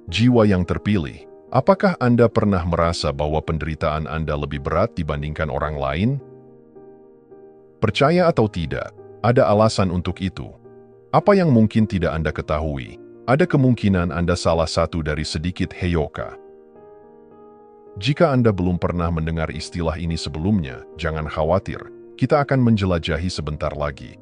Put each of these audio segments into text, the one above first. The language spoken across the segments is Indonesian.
Jiwa yang terpilih. Apakah Anda pernah merasa bahwa penderitaan Anda lebih berat dibandingkan orang lain? Percaya atau tidak, ada alasan untuk itu. Apa yang mungkin tidak Anda ketahui? Ada kemungkinan Anda salah satu dari sedikit heyoka. Jika Anda belum pernah mendengar istilah ini sebelumnya, jangan khawatir, kita akan menjelajahi sebentar lagi.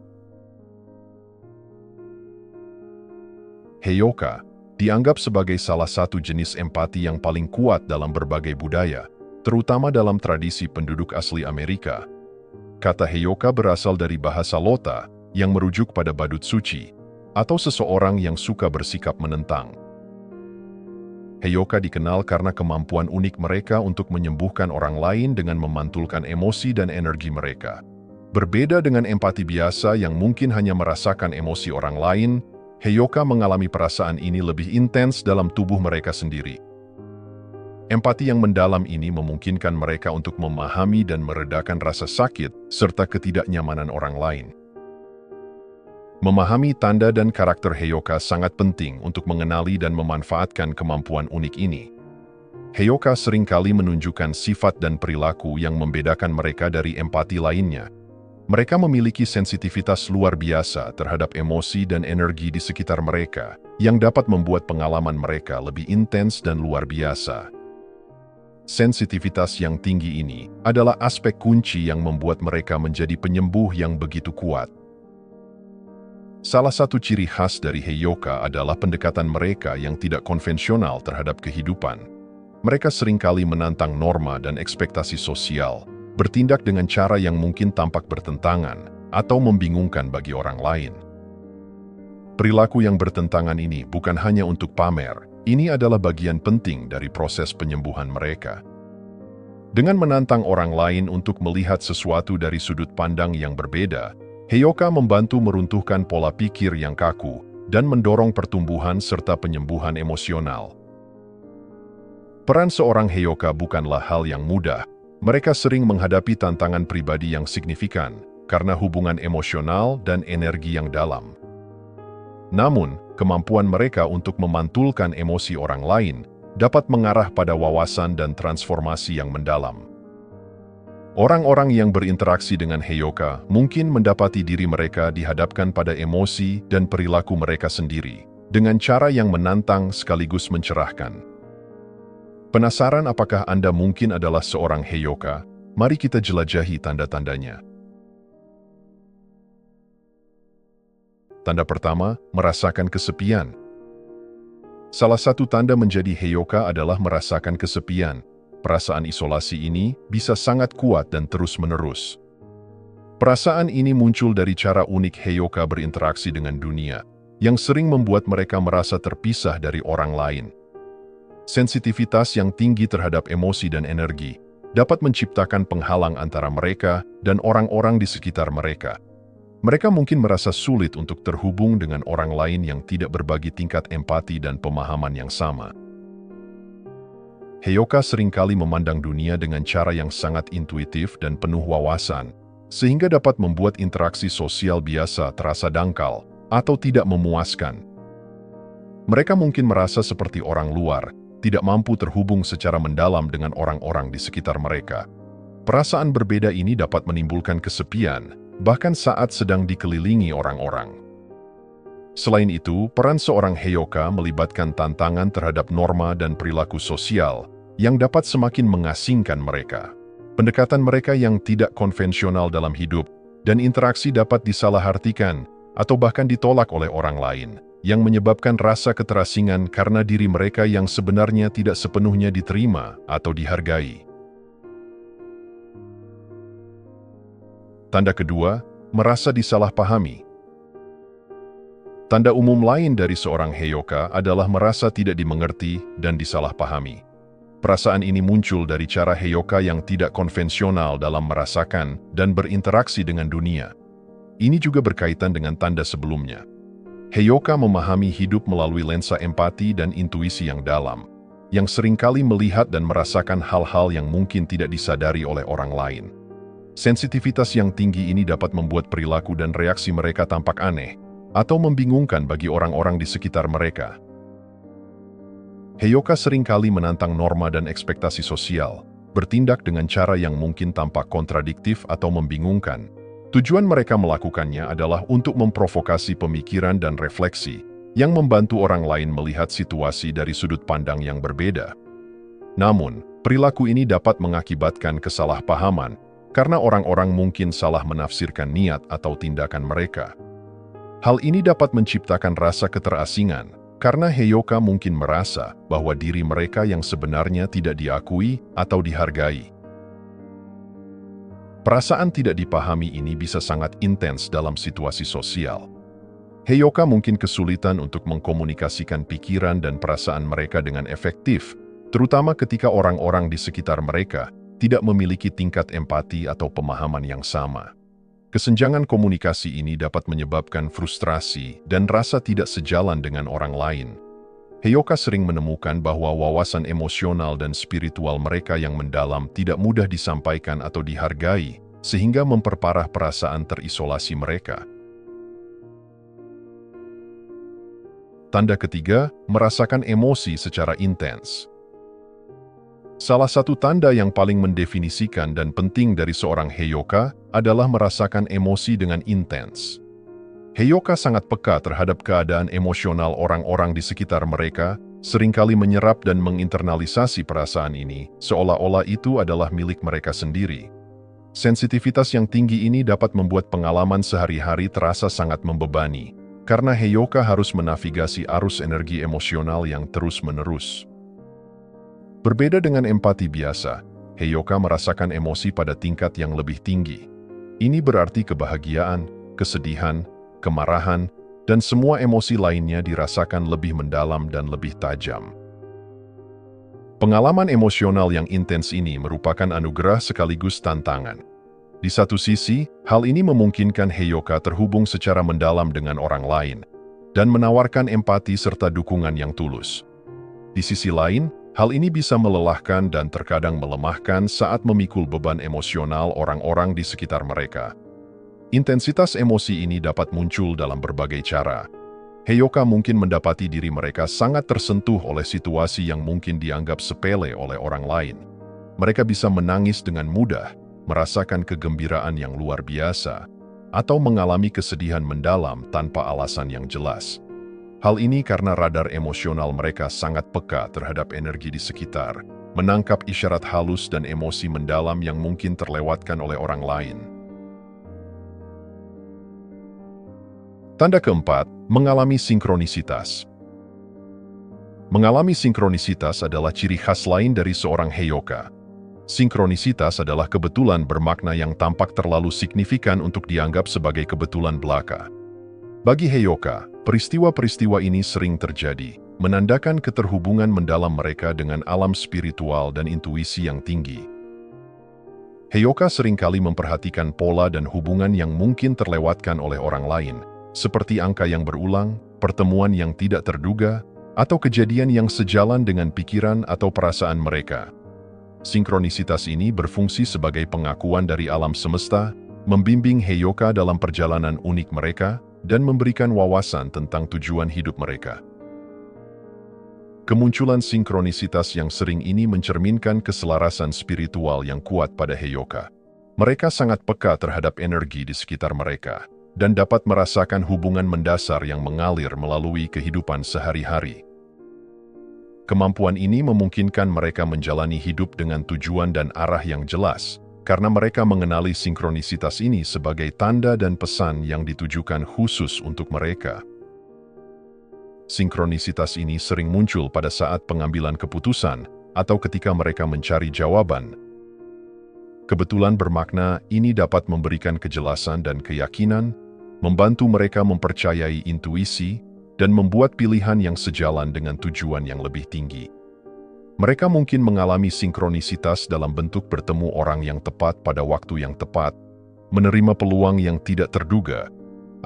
Heyoka dianggap sebagai salah satu jenis empati yang paling kuat dalam berbagai budaya, terutama dalam tradisi penduduk asli Amerika. Kata heyoka berasal dari bahasa Lota yang merujuk pada badut suci, atau seseorang yang suka bersikap menentang. Heyoka dikenal karena kemampuan unik mereka untuk menyembuhkan orang lain dengan memantulkan emosi dan energi mereka. Berbeda dengan empati biasa yang mungkin hanya merasakan emosi orang lain, heyoka mengalami perasaan ini lebih intens dalam tubuh mereka sendiri. Empati yang mendalam ini memungkinkan mereka untuk memahami dan meredakan rasa sakit serta ketidaknyamanan orang lain. Memahami tanda dan karakter heyoka sangat penting untuk mengenali dan memanfaatkan kemampuan unik ini. Heyoka seringkali menunjukkan sifat dan perilaku yang membedakan mereka dari empati lainnya. Mereka memiliki sensitivitas luar biasa terhadap emosi dan energi di sekitar mereka, yang dapat membuat pengalaman mereka lebih intens dan luar biasa. Sensitivitas yang tinggi ini adalah aspek kunci yang membuat mereka menjadi penyembuh yang begitu kuat. Salah satu ciri khas dari heyoka adalah pendekatan mereka yang tidak konvensional terhadap kehidupan. Mereka seringkali menantang norma dan ekspektasi sosial, bertindak dengan cara yang mungkin tampak bertentangan atau membingungkan bagi orang lain. Perilaku yang bertentangan ini bukan hanya untuk pamer, ini adalah bagian penting dari proses penyembuhan mereka. Dengan menantang orang lain untuk melihat sesuatu dari sudut pandang yang berbeda, heyoka membantu meruntuhkan pola pikir yang kaku dan mendorong pertumbuhan serta penyembuhan emosional. Peran seorang heyoka bukanlah hal yang mudah. Mereka sering menghadapi tantangan pribadi yang signifikan karena hubungan emosional dan energi yang dalam. Namun, kemampuan mereka untuk memantulkan emosi orang lain dapat mengarah pada wawasan dan transformasi yang mendalam. Orang-orang yang berinteraksi dengan heyoka mungkin mendapati diri mereka dihadapkan pada emosi dan perilaku mereka sendiri dengan cara yang menantang sekaligus mencerahkan. Penasaran apakah Anda mungkin adalah seorang heyoka? Mari kita jelajahi tanda-tandanya. Tanda pertama, merasakan kesepian. Salah satu tanda menjadi heyoka adalah merasakan kesepian. Perasaan isolasi ini bisa sangat kuat dan terus-menerus. Perasaan ini muncul dari cara unik heyoka berinteraksi dengan dunia, yang sering membuat mereka merasa terpisah dari orang lain. Sensitivitas yang tinggi terhadap emosi dan energi dapat menciptakan penghalang antara mereka dan orang-orang di sekitar mereka. Mereka mungkin merasa sulit untuk terhubung dengan orang lain yang tidak berbagi tingkat empati dan pemahaman yang sama. Heyoka seringkali memandang dunia dengan cara yang sangat intuitif dan penuh wawasan, sehingga dapat membuat interaksi sosial biasa terasa dangkal atau tidak memuaskan. Mereka mungkin merasa seperti orang luar, tidak mampu terhubung secara mendalam dengan orang-orang di sekitar mereka. Perasaan berbeda ini dapat menimbulkan kesepian, bahkan saat sedang dikelilingi orang-orang. Selain itu, peran seorang heyoka melibatkan tantangan terhadap norma dan perilaku sosial yang dapat semakin mengasingkan mereka. Pendekatan mereka yang tidak konvensional dalam hidup dan interaksi dapat disalahartikan atau bahkan ditolak oleh orang lain, yang menyebabkan rasa keterasingan karena diri mereka yang sebenarnya tidak sepenuhnya diterima atau dihargai. Tanda kedua, merasa disalahpahami. Tanda umum lain dari seorang heyoka adalah merasa tidak dimengerti dan disalahpahami. Perasaan ini muncul dari cara heyoka yang tidak konvensional dalam merasakan dan berinteraksi dengan dunia. Ini juga berkaitan dengan tanda sebelumnya. Heyoka memahami hidup melalui lensa empati dan intuisi yang dalam, yang seringkali melihat dan merasakan hal-hal yang mungkin tidak disadari oleh orang lain. Sensitivitas yang tinggi ini dapat membuat perilaku dan reaksi mereka tampak aneh, atau membingungkan bagi orang-orang di sekitar mereka. Heyoka seringkali menantang norma dan ekspektasi sosial, bertindak dengan cara yang mungkin tampak kontradiktif atau membingungkan. Tujuan mereka melakukannya adalah untuk memprovokasi pemikiran dan refleksi, yang membantu orang lain melihat situasi dari sudut pandang yang berbeda. Namun, perilaku ini dapat mengakibatkan kesalahpahaman, karena orang-orang mungkin salah menafsirkan niat atau tindakan mereka. Hal ini dapat menciptakan rasa keterasingan, karena Heyoka mungkin merasa bahwa diri mereka yang sebenarnya tidak diakui atau dihargai. Perasaan tidak dipahami ini bisa sangat intens dalam situasi sosial. Heyoka mungkin kesulitan untuk mengkomunikasikan pikiran dan perasaan mereka dengan efektif, terutama ketika orang-orang di sekitar mereka tidak memiliki tingkat empati atau pemahaman yang sama. Kesenjangan komunikasi ini dapat menyebabkan frustrasi dan rasa tidak sejalan dengan orang lain. Heyoka sering menemukan bahwa wawasan emosional dan spiritual mereka yang mendalam tidak mudah disampaikan atau dihargai, sehingga memperparah perasaan terisolasi mereka. Tanda ketiga, merasakan emosi secara intens. Salah satu tanda yang paling mendefinisikan dan penting dari seorang Heyoka adalah merasakan emosi dengan intens. Heyoka sangat peka terhadap keadaan emosional orang-orang di sekitar mereka, seringkali menyerap dan menginternalisasi perasaan ini, seolah-olah itu adalah milik mereka sendiri. Sensitivitas yang tinggi ini dapat membuat pengalaman sehari-hari terasa sangat membebani, karena Heyoka harus menavigasi arus energi emosional yang terus-menerus. Berbeda dengan empati biasa, Heyoka merasakan emosi pada tingkat yang lebih tinggi. Ini berarti kebahagiaan, kesedihan, kemarahan, dan semua emosi lainnya dirasakan lebih mendalam dan lebih tajam. Pengalaman emosional yang intens ini merupakan anugerah sekaligus tantangan. Di satu sisi, hal ini memungkinkan Heyoka terhubung secara mendalam dengan orang lain, dan menawarkan empati serta dukungan yang tulus. Di sisi lain, hal ini bisa melelahkan dan terkadang melemahkan saat memikul beban emosional orang-orang di sekitar mereka. Intensitas emosi ini dapat muncul dalam berbagai cara. Heyoka mungkin mendapati diri mereka sangat tersentuh oleh situasi yang mungkin dianggap sepele oleh orang lain. Mereka bisa menangis dengan mudah, merasakan kegembiraan yang luar biasa, atau mengalami kesedihan mendalam tanpa alasan yang jelas. Hal ini karena radar emosional mereka sangat peka terhadap energi di sekitar, menangkap isyarat halus dan emosi mendalam yang mungkin terlewatkan oleh orang lain. Tanda keempat, mengalami sinkronisitas. Mengalami sinkronisitas adalah ciri khas lain dari seorang Heyoka. Sinkronisitas adalah kebetulan bermakna yang tampak terlalu signifikan untuk dianggap sebagai kebetulan belaka. Bagi Heyoka, peristiwa-peristiwa ini sering terjadi, menandakan keterhubungan mendalam mereka dengan alam spiritual dan intuisi yang tinggi. Heyoka seringkali memperhatikan pola dan hubungan yang mungkin terlewatkan oleh orang lain, seperti angka yang berulang, pertemuan yang tidak terduga, atau kejadian yang sejalan dengan pikiran atau perasaan mereka. Sinkronisitas ini berfungsi sebagai pengakuan dari alam semesta, membimbing Heyoka dalam perjalanan unik mereka, dan memberikan wawasan tentang tujuan hidup mereka. Kemunculan sinkronisitas yang sering ini mencerminkan keselarasan spiritual yang kuat pada Heyoka. Mereka sangat peka terhadap energi di sekitar mereka, dan dapat merasakan hubungan mendasar yang mengalir melalui kehidupan sehari-hari. Kemampuan ini memungkinkan mereka menjalani hidup dengan tujuan dan arah yang jelas, karena mereka mengenali sinkronisitas ini sebagai tanda dan pesan yang ditujukan khusus untuk mereka. Sinkronisitas ini sering muncul pada saat pengambilan keputusan atau ketika mereka mencari jawaban. Kebetulan bermakna ini dapat memberikan kejelasan dan keyakinan, membantu mereka mempercayai intuisi, dan membuat pilihan yang sejalan dengan tujuan yang lebih tinggi. Mereka mungkin mengalami sinkronisitas dalam bentuk bertemu orang yang tepat pada waktu yang tepat, menerima peluang yang tidak terduga,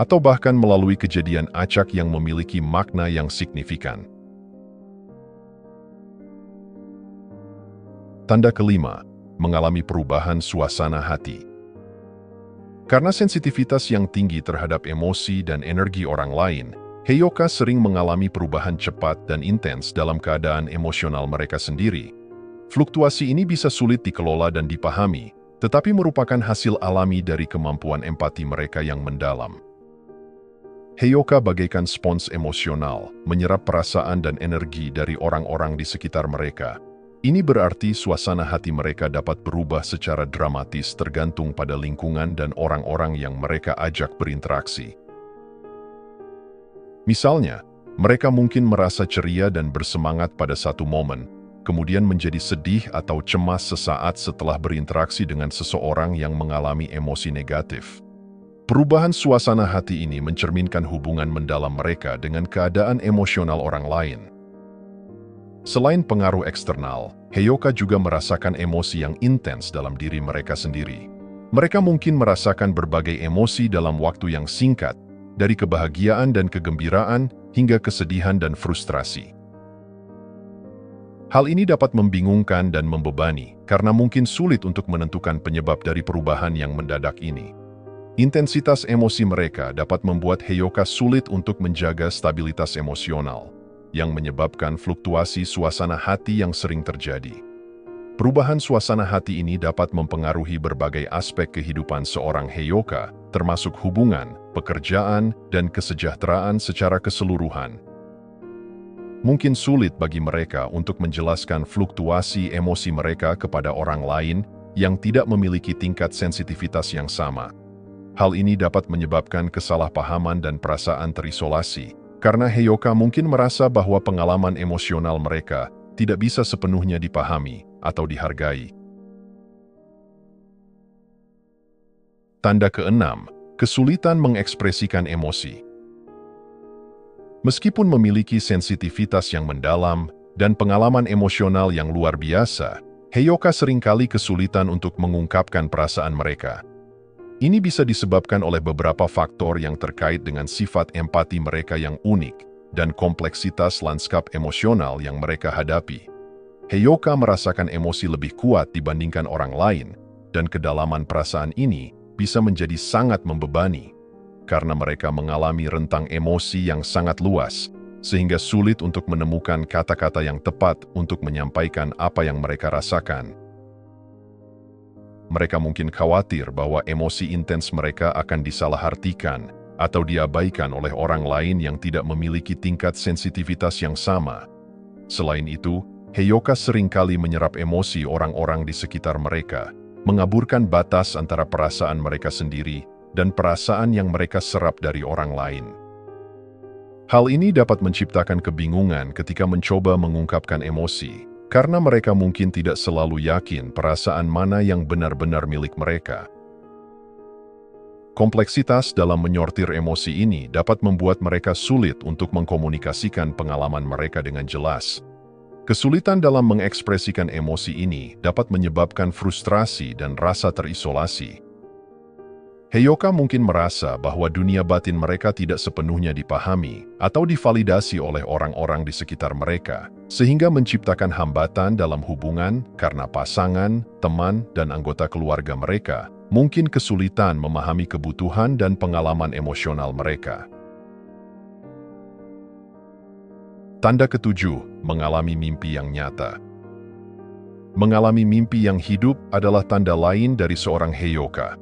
atau bahkan melalui kejadian acak yang memiliki makna yang signifikan. Tanda kelima, mengalami perubahan suasana hati. Karena sensitivitas yang tinggi terhadap emosi dan energi orang lain, Heyoka sering mengalami perubahan cepat dan intens dalam keadaan emosional mereka sendiri. Fluktuasi ini bisa sulit dikelola dan dipahami, tetapi merupakan hasil alami dari kemampuan empati mereka yang mendalam. Heyoka bagaikan spons emosional, menyerap perasaan dan energi dari orang-orang di sekitar mereka. Ini berarti suasana hati mereka dapat berubah secara dramatis tergantung pada lingkungan dan orang-orang yang mereka ajak berinteraksi. Misalnya, mereka mungkin merasa ceria dan bersemangat pada satu momen, kemudian menjadi sedih atau cemas sesaat setelah berinteraksi dengan seseorang yang mengalami emosi negatif. Perubahan suasana hati ini mencerminkan hubungan mendalam mereka dengan keadaan emosional orang lain. Selain pengaruh eksternal, Heyoka juga merasakan emosi yang intens dalam diri mereka sendiri. Mereka mungkin merasakan berbagai emosi dalam waktu yang singkat, dari kebahagiaan dan kegembiraan hingga kesedihan dan frustrasi. Hal ini dapat membingungkan dan membebani, karena mungkin sulit untuk menentukan penyebab dari perubahan yang mendadak ini. Intensitas emosi mereka dapat membuat Heyoka sulit untuk menjaga stabilitas emosional, yang menyebabkan fluktuasi suasana hati yang sering terjadi. Perubahan suasana hati ini dapat mempengaruhi berbagai aspek kehidupan seorang Heyoka, termasuk hubungan, pekerjaan, dan kesejahteraan secara keseluruhan. Mungkin sulit bagi mereka untuk menjelaskan fluktuasi emosi mereka kepada orang lain yang tidak memiliki tingkat sensitivitas yang sama. Hal ini dapat menyebabkan kesalahpahaman dan perasaan terisolasi, karena Heyoka mungkin merasa bahwa pengalaman emosional mereka tidak bisa sepenuhnya dipahami atau dihargai. Tanda keenam, kesulitan mengekspresikan emosi. Meskipun memiliki sensitivitas yang mendalam dan pengalaman emosional yang luar biasa, Heyoka seringkali kesulitan untuk mengungkapkan perasaan mereka. Ini bisa disebabkan oleh beberapa faktor yang terkait dengan sifat empati mereka yang unik dan kompleksitas lanskap emosional yang mereka hadapi. Heyoka merasakan emosi lebih kuat dibandingkan orang lain, dan kedalaman perasaan ini bisa menjadi sangat membebani, karena mereka mengalami rentang emosi yang sangat luas, sehingga sulit untuk menemukan kata-kata yang tepat untuk menyampaikan apa yang mereka rasakan. Mereka mungkin khawatir bahwa emosi intens mereka akan disalahartikan atau diabaikan oleh orang lain yang tidak memiliki tingkat sensitivitas yang sama. Selain itu, Heyoka seringkali menyerap emosi orang-orang di sekitar mereka, mengaburkan batas antara perasaan mereka sendiri dan perasaan yang mereka serap dari orang lain. Hal ini dapat menciptakan kebingungan ketika mencoba mengungkapkan emosi, karena mereka mungkin tidak selalu yakin perasaan mana yang benar-benar milik mereka. Kompleksitas dalam menyortir emosi ini dapat membuat mereka sulit untuk mengkomunikasikan pengalaman mereka dengan jelas. Kesulitan dalam mengekspresikan emosi ini dapat menyebabkan frustrasi dan rasa terisolasi. Heyoka mungkin merasa bahwa dunia batin mereka tidak sepenuhnya dipahami atau divalidasi oleh orang-orang di sekitar mereka, sehingga menciptakan hambatan dalam hubungan karena pasangan, teman, dan anggota keluarga mereka mungkin kesulitan memahami kebutuhan dan pengalaman emosional mereka. Tanda ketujuh, mengalami mimpi yang nyata. Mengalami mimpi yang hidup adalah tanda lain dari seorang Heyoka.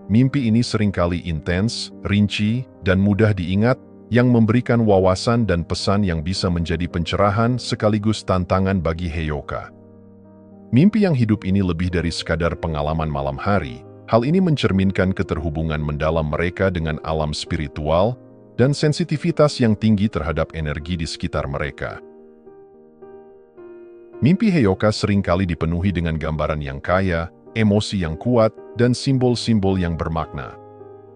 Mimpi ini seringkali intens, rinci, dan mudah diingat, yang memberikan wawasan dan pesan yang bisa menjadi pencerahan sekaligus tantangan bagi Heyoka. Mimpi yang hidup ini lebih dari sekadar pengalaman malam hari. Hal ini mencerminkan keterhubungan mendalam mereka dengan alam spiritual dan sensitivitas yang tinggi terhadap energi di sekitar mereka. Mimpi Heyoka seringkali dipenuhi dengan gambaran yang kaya, emosi yang kuat, dan simbol-simbol yang bermakna.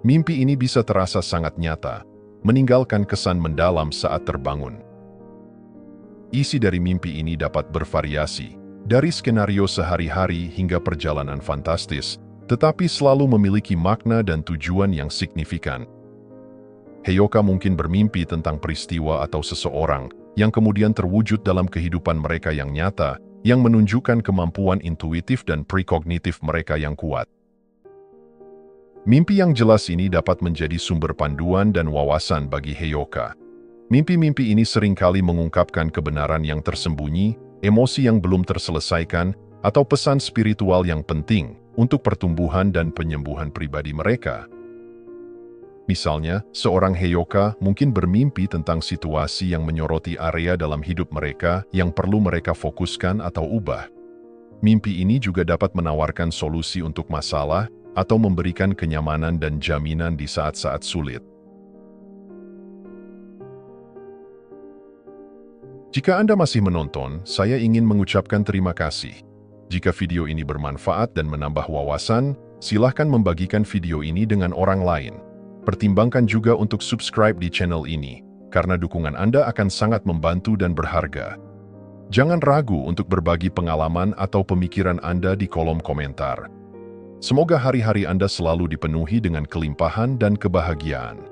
Mimpi ini bisa terasa sangat nyata, meninggalkan kesan mendalam saat terbangun. Isi dari mimpi ini dapat bervariasi, dari skenario sehari-hari hingga perjalanan fantastis, tetapi selalu memiliki makna dan tujuan yang signifikan. Heyoka mungkin bermimpi tentang peristiwa atau seseorang yang kemudian terwujud dalam kehidupan mereka yang nyata, yang menunjukkan kemampuan intuitif dan prekognitif mereka yang kuat. Mimpi yang jelas ini dapat menjadi sumber panduan dan wawasan bagi Heyoka. Mimpi-mimpi ini seringkali mengungkapkan kebenaran yang tersembunyi, emosi yang belum terselesaikan, atau pesan spiritual yang penting untuk pertumbuhan dan penyembuhan pribadi mereka. Misalnya, seorang Heyoka mungkin bermimpi tentang situasi yang menyoroti area dalam hidup mereka yang perlu mereka fokuskan atau ubah. Mimpi ini juga dapat menawarkan solusi untuk masalah atau memberikan kenyamanan dan jaminan di saat-saat sulit. Jika Anda masih menonton, saya ingin mengucapkan terima kasih. Jika video ini bermanfaat dan menambah wawasan, silahkan membagikan video ini dengan orang lain. Pertimbangkan juga untuk subscribe di channel ini, karena dukungan Anda akan sangat membantu dan berharga. Jangan ragu untuk berbagi pengalaman atau pemikiran Anda di kolom komentar. Semoga hari-hari Anda selalu dipenuhi dengan kelimpahan dan kebahagiaan.